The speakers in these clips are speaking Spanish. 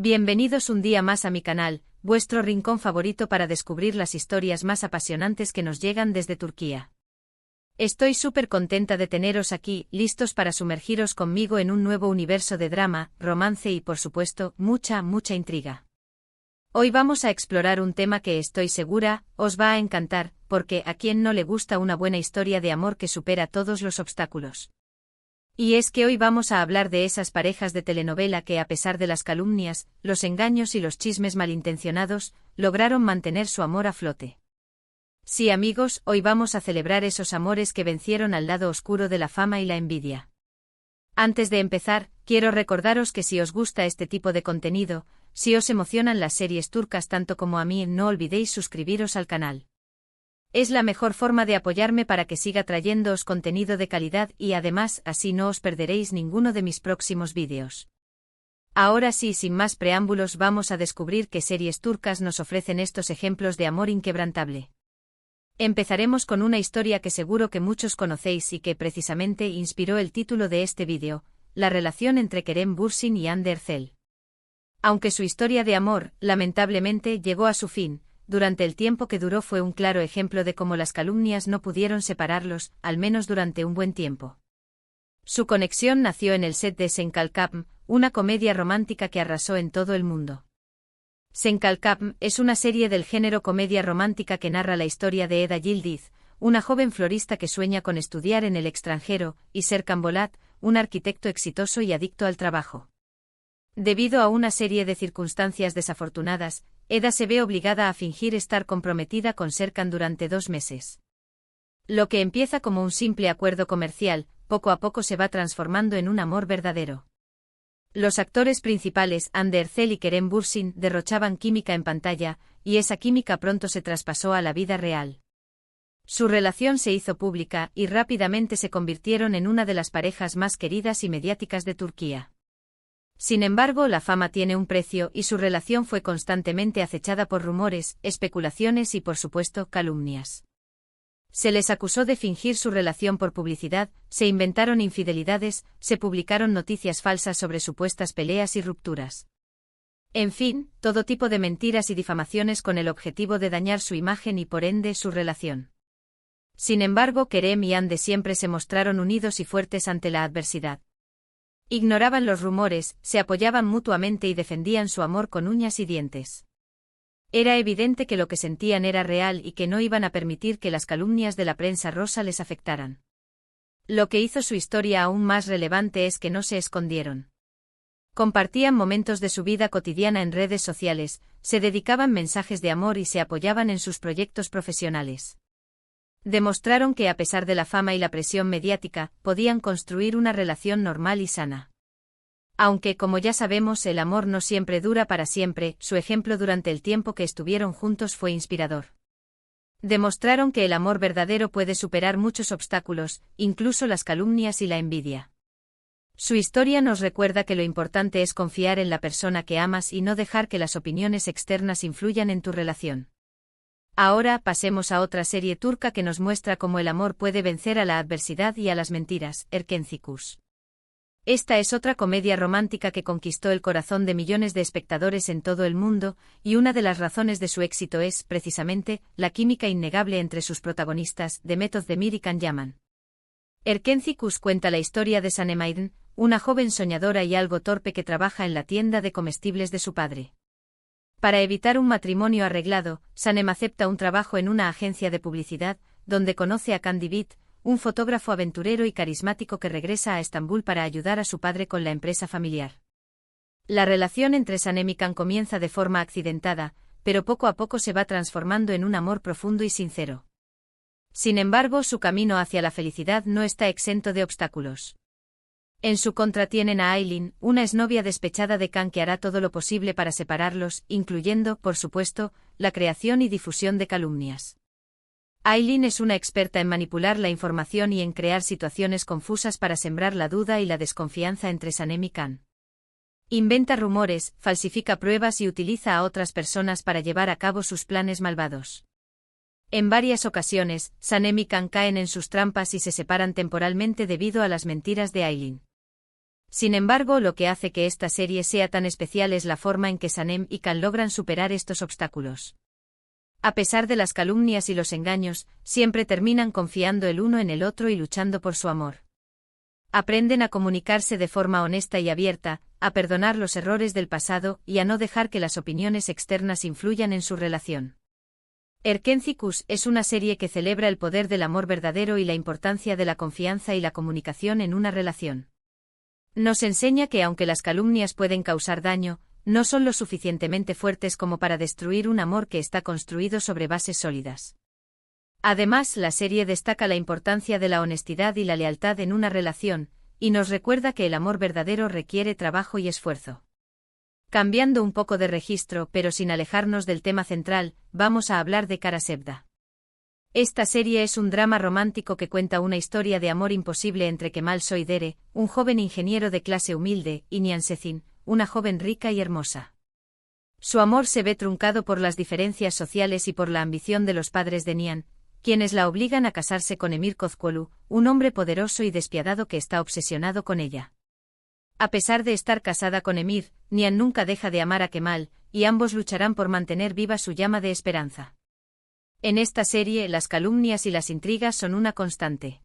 Bienvenidos un día más a mi canal, vuestro rincón favorito para descubrir las historias más apasionantes que nos llegan desde Turquía. Estoy súper contenta de teneros aquí, listos para sumergiros conmigo en un nuevo universo de drama, romance y por supuesto, mucha intriga. Hoy vamos a explorar un tema que estoy segura, os va a encantar, porque ¿a quién no le gusta una buena historia de amor que supera todos los obstáculos? Y es que hoy vamos a hablar de esas parejas de telenovela que a pesar de las calumnias, los engaños y los chismes malintencionados, lograron mantener su amor a flote. Sí amigos, hoy vamos a celebrar esos amores que vencieron al lado oscuro de la fama y la envidia. Antes de empezar, quiero recordaros que si os gusta este tipo de contenido, si os emocionan las series turcas tanto como a mí, no olvidéis suscribiros al canal. Es la mejor forma de apoyarme para que siga trayéndoos contenido de calidad y además así no os perderéis ninguno de mis próximos vídeos. Ahora sí, sin más preámbulos, vamos a descubrir qué series turcas nos ofrecen estos ejemplos de amor inquebrantable. Empezaremos con una historia que seguro que muchos conocéis y que precisamente inspiró el título de este vídeo, la relación entre Kerem Bürsin y Hande Erçel. Aunque su historia de amor, lamentablemente, llegó a su fin, durante el tiempo que duró fue un claro ejemplo de cómo las calumnias no pudieron separarlos, al menos durante un buen tiempo. Su conexión nació en el set de Sen Kalkapm, una comedia romántica que arrasó en todo el mundo. Sen Kalkapm es una serie del género comedia romántica que narra la historia de Eda Yildiz, una joven florista que sueña con estudiar en el extranjero, y Serkan Bolat, un arquitecto exitoso y adicto al trabajo. Debido a una serie de circunstancias desafortunadas, Eda se ve obligada a fingir estar comprometida con Serkan durante 2 meses. Lo que empieza como un simple acuerdo comercial, poco a poco se va transformando en un amor verdadero. Los actores principales, Hande Erçel y Kerem Bürsin, derrochaban química en pantalla, y esa química pronto se traspasó a la vida real. Su relación se hizo pública y rápidamente se convirtieron en una de las parejas más queridas y mediáticas de Turquía. Sin embargo, la fama tiene un precio y su relación fue constantemente acechada por rumores, especulaciones y por supuesto, calumnias. Se les acusó de fingir su relación por publicidad, se inventaron infidelidades, se publicaron noticias falsas sobre supuestas peleas y rupturas. En fin, todo tipo de mentiras y difamaciones con el objetivo de dañar su imagen y por ende su relación. Sin embargo, Kerem y Hande siempre se mostraron unidos y fuertes ante la adversidad. Ignoraban los rumores, se apoyaban mutuamente y defendían su amor con uñas y dientes. Era evidente que lo que sentían era real y que no iban a permitir que las calumnias de la prensa rosa les afectaran. Lo que hizo su historia aún más relevante es que no se escondieron. Compartían momentos de su vida cotidiana en redes sociales, se dedicaban mensajes de amor y se apoyaban en sus proyectos profesionales. Demostraron que a pesar de la fama y la presión mediática, podían construir una relación normal y sana. Aunque, como ya sabemos, el amor no siempre dura para siempre, su ejemplo durante el tiempo que estuvieron juntos fue inspirador. Demostraron que el amor verdadero puede superar muchos obstáculos, incluso las calumnias y la envidia. Su historia nos recuerda que lo importante es confiar en la persona que amas y no dejar que las opiniones externas influyan en tu relación. Ahora pasemos a otra serie turca que nos muestra cómo el amor puede vencer a la adversidad y a las mentiras, Erkencikus. Esta es otra comedia romántica que conquistó el corazón de millones de espectadores en todo el mundo, y una de las razones de su éxito es, precisamente, la química innegable entre sus protagonistas, Demet Özdemir y Can Yaman. Erkencikus cuenta la historia de Sanem Aydın, una joven soñadora y algo torpe que trabaja en la tienda de comestibles de su padre. Para evitar un matrimonio arreglado, Sanem acepta un trabajo en una agencia de publicidad, donde conoce a Can Divit, un fotógrafo aventurero y carismático que regresa a Estambul para ayudar a su padre con la empresa familiar. La relación entre Sanem y Can comienza de forma accidentada, pero poco a poco se va transformando en un amor profundo y sincero. Sin embargo, su camino hacia la felicidad no está exento de obstáculos. En su contra tienen a Aylin, una exnovia despechada de Can que hará todo lo posible para separarlos, incluyendo, por supuesto, la creación y difusión de calumnias. Aylin es una experta en manipular la información y en crear situaciones confusas para sembrar la duda y la desconfianza entre Sanem y Can. Inventa rumores, falsifica pruebas y utiliza a otras personas para llevar a cabo sus planes malvados. En varias ocasiones, Sanem y Can caen en sus trampas y se separan temporalmente debido a las mentiras de Aylin. Sin embargo, lo que hace que esta serie sea tan especial es la forma en que Sanem y Can logran superar estos obstáculos. A pesar de las calumnias y los engaños, siempre terminan confiando el uno en el otro y luchando por su amor. Aprenden a comunicarse de forma honesta y abierta, a perdonar los errores del pasado y a no dejar que las opiniones externas influyan en su relación. Erkencikus es una serie que celebra el poder del amor verdadero y la importancia de la confianza y la comunicación en una relación. Nos enseña que aunque las calumnias pueden causar daño, no son lo suficientemente fuertes como para destruir un amor que está construido sobre bases sólidas. Además, la serie destaca la importancia de la honestidad y la lealtad en una relación, y nos recuerda que el amor verdadero requiere trabajo y esfuerzo. Cambiando un poco de registro, pero sin alejarnos del tema central, vamos a hablar de Karasevda. Esta serie es un drama romántico que cuenta una historia de amor imposible entre Kemal Soydere, un joven ingeniero de clase humilde, y Nihan Sezin, una joven rica y hermosa. Su amor se ve truncado por las diferencias sociales y por la ambición de los padres de Nihan, quienes la obligan a casarse con Emir Kozkuolu, un hombre poderoso y despiadado que está obsesionado con ella. A pesar de estar casada con Emir, Nihan nunca deja de amar a Kemal, y ambos lucharán por mantener viva su llama de esperanza. En esta serie, las calumnias y las intrigas son una constante.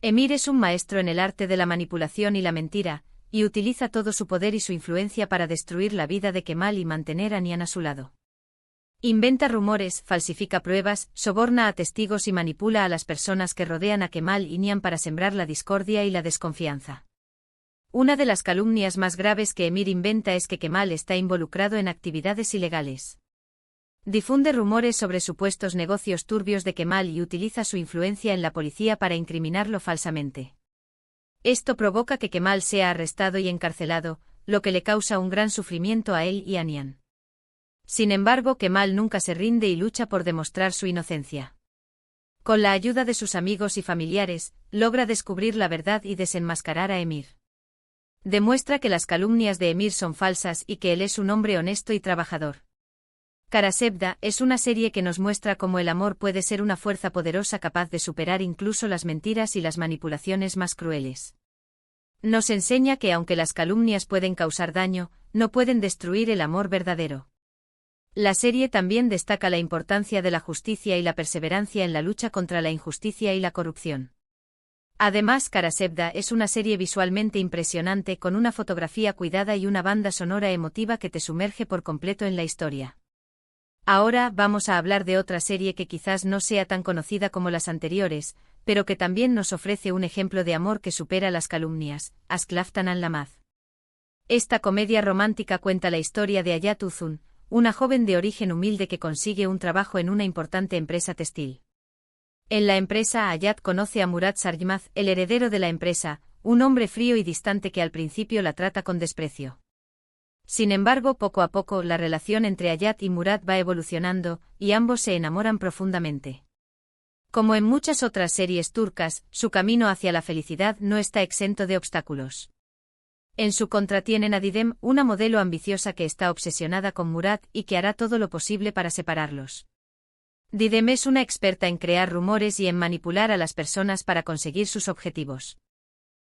Emir es un maestro en el arte de la manipulación y la mentira, y utiliza todo su poder y su influencia para destruir la vida de Kemal y mantener a Nihan a su lado. Inventa rumores, falsifica pruebas, soborna a testigos y manipula a las personas que rodean a Kemal y Nihan para sembrar la discordia y la desconfianza. Una de las calumnias más graves que Emir inventa es que Kemal está involucrado en actividades ilegales. Difunde rumores sobre supuestos negocios turbios de Kemal y utiliza su influencia en la policía para incriminarlo falsamente. Esto provoca que Kemal sea arrestado y encarcelado, lo que le causa un gran sufrimiento a él y a Nihan. Sin embargo, Kemal nunca se rinde y lucha por demostrar su inocencia. Con la ayuda de sus amigos y familiares, logra descubrir la verdad y desenmascarar a Emir. Demuestra que las calumnias de Emir son falsas y que él es un hombre honesto y trabajador. Karasevda es una serie que nos muestra cómo el amor puede ser una fuerza poderosa capaz de superar incluso las mentiras y las manipulaciones más crueles. Nos enseña que aunque las calumnias pueden causar daño, no pueden destruir el amor verdadero. La serie también destaca la importancia de la justicia y la perseverancia en la lucha contra la injusticia y la corrupción. Además, Karasevda es una serie visualmente impresionante con una fotografía cuidada y una banda sonora emotiva que te sumerge por completo en la historia. Ahora vamos a hablar de otra serie que quizás no sea tan conocida como las anteriores, pero que también nos ofrece un ejemplo de amor que supera las calumnias, Aşk Laftan Anlamaz. Esta comedia romántica cuenta la historia de Hayat Uzun, una joven de origen humilde que consigue un trabajo en una importante empresa textil. En la empresa, Hayat conoce a Murat Sarjmaz, el heredero de la empresa, un hombre frío y distante que al principio la trata con desprecio. Sin embargo, poco a poco la relación entre Hayat y Murat va evolucionando, y ambos se enamoran profundamente. Como en muchas otras series turcas, su camino hacia la felicidad no está exento de obstáculos. En su contra tienen a Didem, una modelo ambiciosa que está obsesionada con Murat y que hará todo lo posible para separarlos. Didem es una experta en crear rumores y en manipular a las personas para conseguir sus objetivos.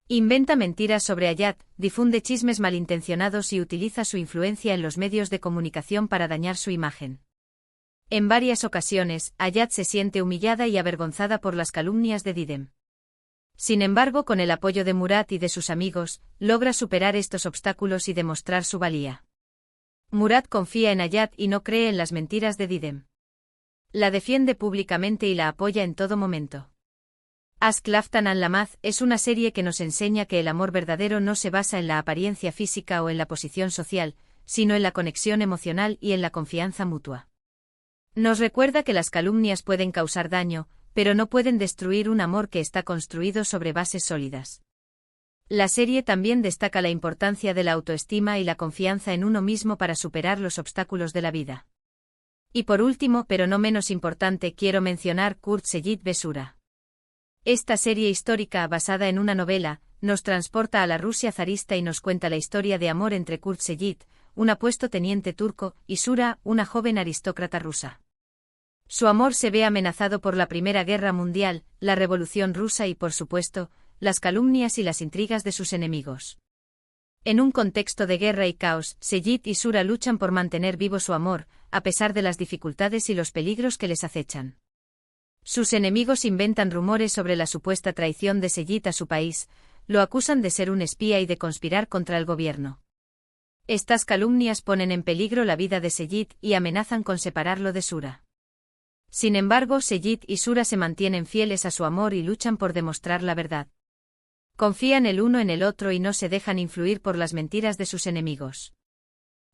Inventa mentiras sobre Hayat, difunde chismes malintencionados y utiliza su influencia en los medios de comunicación para dañar su imagen. En varias ocasiones, Hayat se siente humillada y avergonzada por las calumnias de Didem. Sin embargo, con el apoyo de Murat y de sus amigos, logra superar estos obstáculos y demostrar su valía. Murat confía en Hayat y no cree en las mentiras de Didem. La defiende públicamente y la apoya en todo momento. Aşk Laftan Anlamaz es una serie que nos enseña que el amor verdadero no se basa en la apariencia física o en la posición social, sino en la conexión emocional y en la confianza mutua. Nos recuerda que las calumnias pueden causar daño, pero no pueden destruir un amor que está construido sobre bases sólidas. La serie también destaca la importancia de la autoestima y la confianza en uno mismo para superar los obstáculos de la vida. Y por último, pero no menos importante, quiero mencionar Kurt Seyit Besura. Esta serie histórica, basada en una novela, nos transporta a la Rusia zarista y nos cuenta la historia de amor entre Kurt Seyit, un apuesto teniente turco, y Sura, una joven aristócrata rusa. Su amor se ve amenazado por la Primera Guerra Mundial, la Revolución Rusa y, por supuesto, las calumnias y las intrigas de sus enemigos. En un contexto de guerra y caos, Seyit y Sura luchan por mantener vivo su amor, a pesar de las dificultades y los peligros que les acechan. Sus enemigos inventan rumores sobre la supuesta traición de Seyit a su país, lo acusan de ser un espía y de conspirar contra el gobierno. Estas calumnias ponen en peligro la vida de Seyit y amenazan con separarlo de Sura. Sin embargo, Seyit y Sura se mantienen fieles a su amor y luchan por demostrar la verdad. Confían el uno en el otro y no se dejan influir por las mentiras de sus enemigos.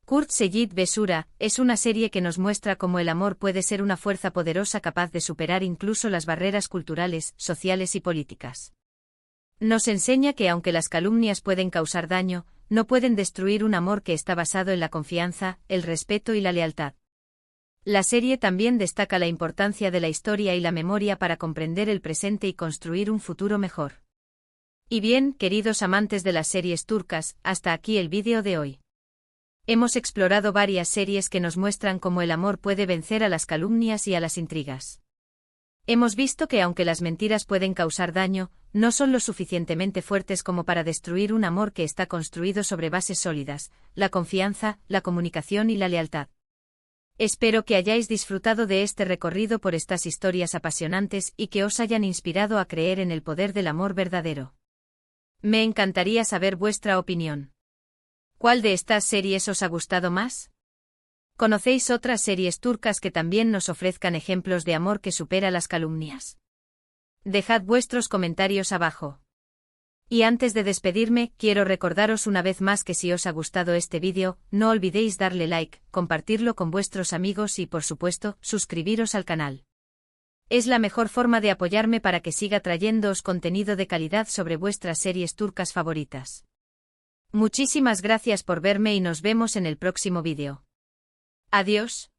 Kurt Seyit ve Sura es una serie que nos muestra cómo el amor puede ser una fuerza poderosa capaz de superar incluso las barreras culturales, sociales y políticas. Nos enseña que aunque las calumnias pueden causar daño, no pueden destruir un amor que está basado en la confianza, el respeto y la lealtad. La serie también destaca la importancia de la historia y la memoria para comprender el presente y construir un futuro mejor. Y bien, queridos amantes de las series turcas, hasta aquí el vídeo de hoy. Hemos explorado varias series que nos muestran cómo el amor puede vencer a las calumnias y a las intrigas. Hemos visto que aunque las mentiras pueden causar daño, no son lo suficientemente fuertes como para destruir un amor que está construido sobre bases sólidas, la confianza, la comunicación y la lealtad. Espero que hayáis disfrutado de este recorrido por estas historias apasionantes y que os hayan inspirado a creer en el poder del amor verdadero. Me encantaría saber vuestra opinión. ¿Cuál de estas series os ha gustado más? ¿Conocéis otras series turcas que también nos ofrezcan ejemplos de amor que supera las calumnias? Dejad vuestros comentarios abajo. Y antes de despedirme, quiero recordaros una vez más que si os ha gustado este vídeo, no olvidéis darle like, compartirlo con vuestros amigos y, por supuesto, suscribiros al canal. Es la mejor forma de apoyarme para que siga trayéndoos contenido de calidad sobre vuestras series turcas favoritas. Muchísimas gracias por verme y nos vemos en el próximo vídeo. Adiós.